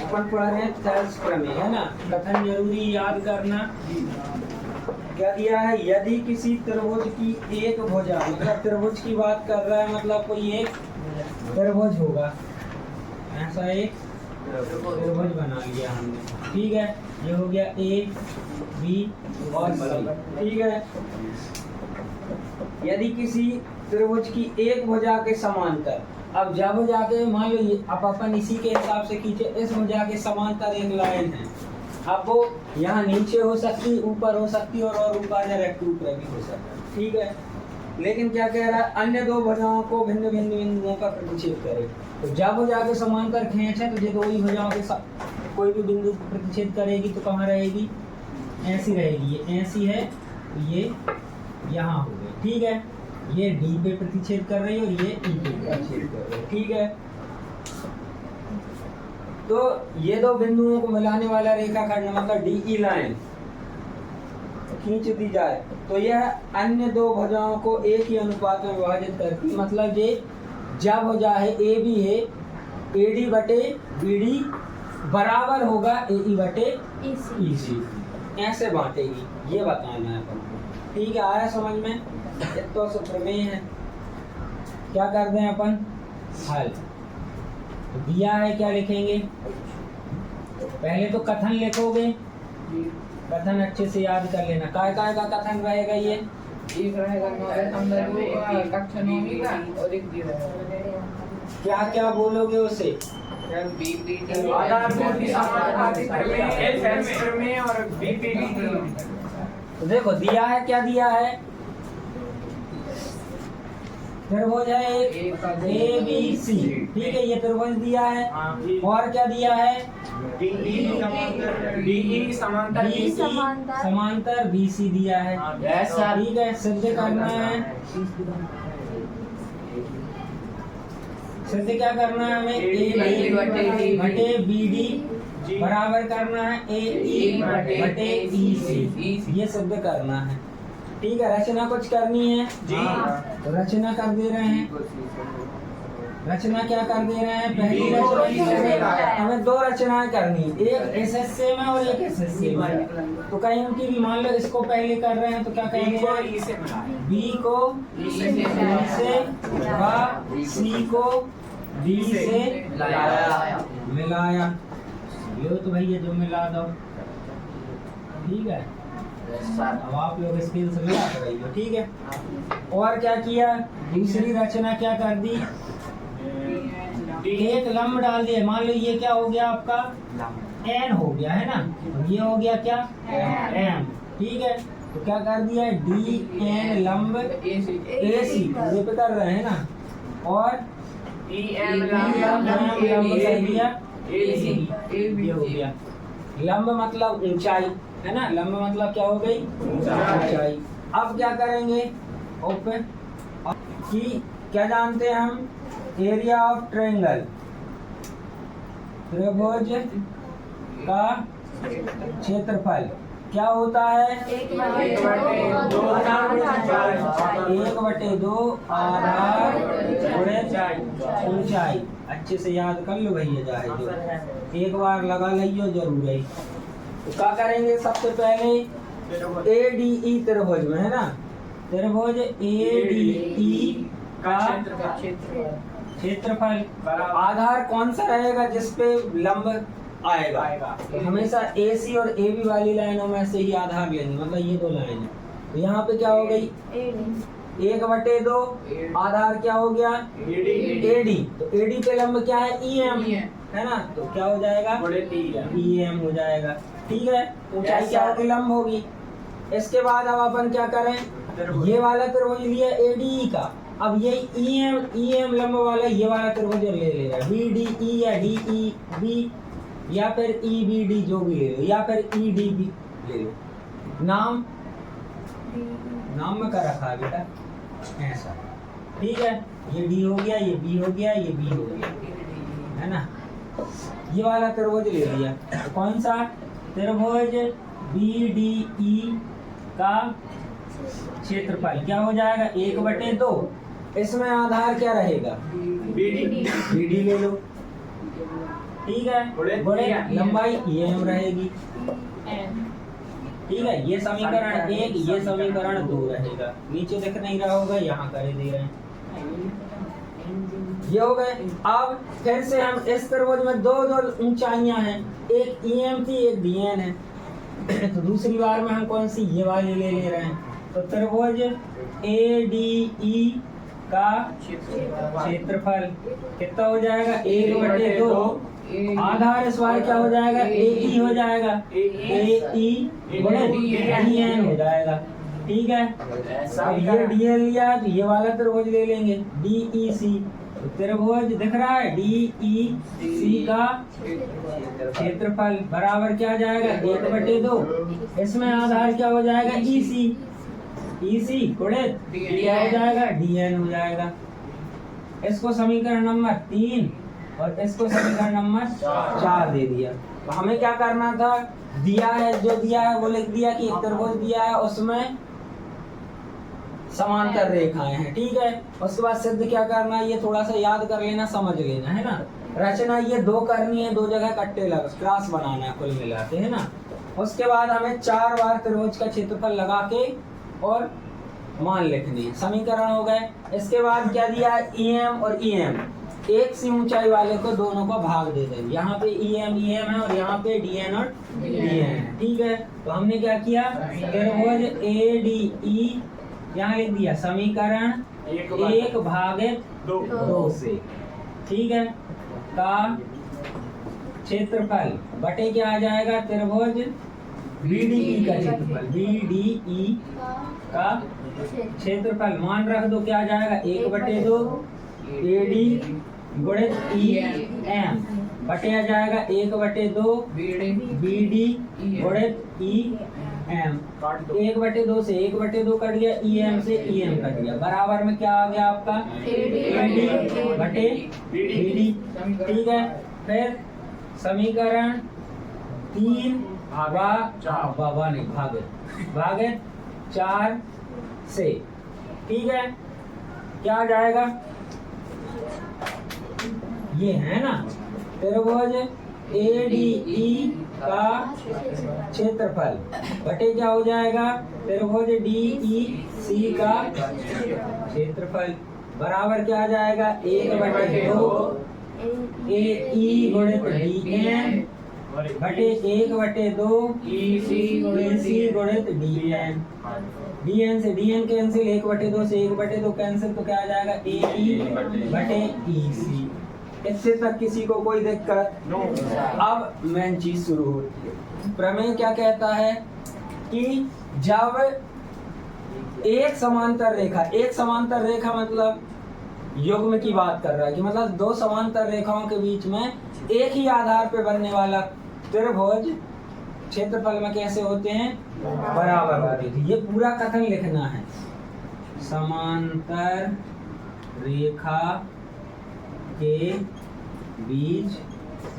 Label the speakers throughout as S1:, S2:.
S1: अपन पढ़ रहे हैं तर्ज प्रमेय, है ना। कथन जरूरी याद करना। क्या दिया है? यदि किसी त्रिभुज की एक भुजा, मतलब त्रिभुज की बात कर रहा है, मतलब कोई एक त्रिभुज होगा, ऐसा एक त्रिभुज बना लिया हमने, ठीक है। ये हो गया ए बी और सी, ठीक है। यदि किसी त्रिभुज की एक भुजा के समांतर, अब जब जाके मान लो अब अपन इसी के हिसाब से खींचे, इस भुजा के समांतर एक लाइन है, अब वो यहाँ नीचे हो सकती, ऊपर हो सकती और ऊपर डायरेक्ट ऊपर भी हो सकता है, ठीक है। लेकिन क्या कह रहा है? अन्य दो भुजाओं को भिन्न भिन्न बिंदुओं का प्रतिच्छेद करे। तो जब भुजा के समांतर खींचे तो ये दो ही भुजाओं के साथ कोई भी बिंदु प्रतिच्छेद करेगी तो कहाँ रहेगी? ऐसी रहेगी। ये ऐसी है, ये यहाँ हो गई, ठीक है। ये डी पे प्रतिच्छेद कर रही है और ये ई पे प्रतिच्छेद कर रही है, ठीक है। तो ये दो बिंदुओं को मिलाने वाला रेखाखंड, मतलब डीई लाइन खींच दी जाए तो यह अन्य दो भुजाओं को एक ही अनुपात में विभाजित करती, मतलब ये जब भुजा है ए बी है, एडी बटे बीडी बराबर होगा एई बटे ईसी, ऐसे बांटेगी, ये बताना है अपन को, ठीक है। आया समझ में? तो प्रमेय है। क्या करते हैं अपन? हल। दिया है, क्या लिखेंगे? पहले तो कथन लिखोगे, कथन अच्छे से याद कर लेना। काय का कथन रहेगा? ये
S2: एक रहेगा कक्षा नौवीं का और एक दिया रहेगा।
S1: क्या क्या बोलोगे उसे? तो देखो दिया है, क्या दिया है? त्रिभुज है एक ए बी सी, ठीक है, ये त्रिभुज दिया है। और क्या दिया है?
S2: डीई
S1: समांतर बीसी दिया है, ऐसा, ठीक है। सिद्ध करना है, सिद्ध क्या करना है हमें? ए बटे बी डी बराबर करना है ए ई बटे ई सी, ये सिद्ध करना है, ठीक है। रचना कुछ करनी है जी, तो रचना कर दे रहे हैं। रचना क्या कर दे रहे हैं? पहली रचना हमें दो रचनाएं करनी, एक इस हिस्से में और एक इस हिस्से में। तो कहीं उनकी भी मान लो इसको पहले कर रहे हैं तो क्या कहेंगे? बी को ई से व सी को डी से मिलाया। ये तो भैया जो मिला दो, ठीक है। अब आप लोग स्केल से मिला करेंगे, ठीक है। और क्या किया? दूसरी रचना क्या कर दी? एक लंब डाल दिया। मान लो ये क्या हो गया आपका? एन हो गया, है ना। और ये हो गया क्या? एम, ठीक है। तो क्या कर दिया? डी एन लंब ए सी पूरे पे कर रहे हैं ना, और लंब कर दिया ये हो गया। लंब मतलब ऊंचाई, है ना। लंब मतलब क्या हो गई? ऊंचाई। अब क्या करेंगे? ओपन कि क्या जानते हैं हम? एरिया ऑफ ट्रायंगल, त्रिभुज का क्षेत्रफल क्या होता है? 1/2 आधार गुणे ऊंचाई। अच्छे से याद कर लो भैया, जाए जो एक बार लगा लियो जरूर है। तो क्या करेंगे? सबसे पहले ए डी ई त्रिभुज में, है ना, त्रिभुज ए डी ई का क्षेत्रफल आधार कौन सा रहेगा जिसपे लंब आएगा? तो हमेशा ए सी और ए बी वाली लाइनों में से ही आधार लेंगे, मतलब ये दो लाइन है। तो यहाँ पे क्या हो गई? 1/2 आधार क्या हो गया? एडी। तो एडी पे लंब क्या है? ई एम, है ना। तो क्या हो जाएगा? ई एम हो जाएगा, ठीक है। ऊंचाई क्या होगी? लंब होगी। इसके बाद अब अपन क्या करें? ये वाला त्रिभुज लिया एडी का, अब ये ई एम लंब वाला ये वाला त्रिभुज ले लेगा, बी डी ई या डी ई बी या फिर ई बी डी जो भी ले लो, या फिर ई डी बी ले लो। नाम में कर रखा है बेटा, ऐसा, ठीक है। ये डी हो गया, ये बी हो गया, ये बी हो गया, है ना। ये वाला त्रिभुज ले लिया। तो कौन सा त्रिभुज? बी डी ई का क्षेत्रफल क्या हो जाएगा? 1/2। इसमें आधार क्या रहेगा? बीडी ले लो, ठीक है, गुणित लंबाई EM रहेगी। ठीक है, ये समीकरण 1, ये समीकरण 2 रहेगा। नीचे दिख नहीं रहा होगा, यहाँ कर दे रहे हैं। ये हो गए। अब फिर से हम इस त्रिभुज में दो ऊंचाइयां हैं, एक EM थी, एक DN है। तो दूसरी बार में हम कौन सी, ये वाली ले रहे हैं। तो त्रिभुज ADE का क्षेत्रफल कितना हो जाएगा, 1/2। आधार इस बार क्या हो जाएगा, AE हो जाएगा, AE गुणित DN हो जाएगा। ठीक है, अब ये DN लिया तो ये वाला त्रिभुज ले लेंगे, DEC। तो त्रिभुज दिख रहा है, DEC का क्षेत्रफल बराबर क्या जाएगा, 1/2। इसमें आधार क्या हो जाएगा, EC गुणित क्या हो जाएगा, DN हो जाएगा। इसको समीकरण नंबर 3 और इसको समीकरण नंबर 4 दे दिया। तो हमें क्या करना था, दिया है, जो दिया है वो लिख दिया कि एक त्रिभुज दिया है, उसमें समांतर रेखाएं हैं। ठीक है, उसके बाद सिद्ध क्या करना है, ये थोड़ा सा याद कर लेना, समझ लेना है ना। रचना ये 2 करनी है, 2 जगह कट्टे लगा क्रॉस बनाना है, कुल मिलाते है ना। उसके बाद हमें 4 बार त्रिभुज का क्षेत्रफल लगा के और मान लिखनी है। समीकरण हो गए। इसके बाद क्या दिया है, EM और EM, एक सी ऊंचाई वाले को दोनों को भाग दे देंगे। यहाँ पे EM है और यहाँ पे DN और DN है। ठीक है, तो हमने क्या किया, त्रिभुज ADE यहाँ लिख दिया, समीकरण 1/2 से, ठीक है, का क्षेत्रफल बटे क्या आ जाएगा, त्रिभुज BDE का क्षेत्रफल, BDE का क्षेत्रफल मान रख दो, क्या आ जाएगा, 1/2 AD गुणित EM बटे आ जाएगा 1/2 BD गुणित EM। 1/2 से 1/2 कट गया, EM से EM कट गया, बराबर में क्या आ गया आपका, AD बटे BD। ठीक है, फिर समीकरण 3 भागित 4 से, ठीक है, क्या आ जाएगा, ये है ना, त्रिभुज ADE का क्षेत्रफल बटे क्या हो जाएगा, त्रिभुज DEC का क्षेत्रफल बराबर क्या आ जाएगा, 1/2 AE गुणित DN बटे 1/2 EC गुणित DN से DN कैंसिल, 1/2 से 1/2 कैंसिल, तो क्या आ जाएगा, AE बटे EC। इससे तक किसी को कोई दिक्कत? अब मेन चीज शुरू होती है। प्रमेय क्या कहता है कि जब एक समांतर रेखा मतलब युग्म की बात कर रहा है, कि मतलब 2 समांतर रेखाओं के बीच में एक ही आधार पे बनने वाला त्रिभुज क्षेत्रफल में कैसे होते हैं, बराबर होते थे। ये पूरा कथन लिखना है, समांतर रेखा के बीच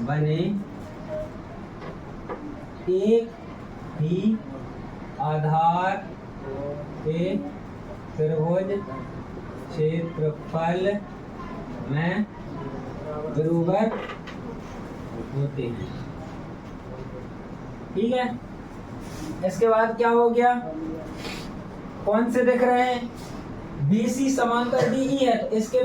S1: बने एक ही आधार के त्रिभुज क्षेत्रफल में बराबर होते हैं। ठीक है, इसके बाद क्या हो गया, कौन से दिख रहे हैं, BC समांतर DE है, तो इसके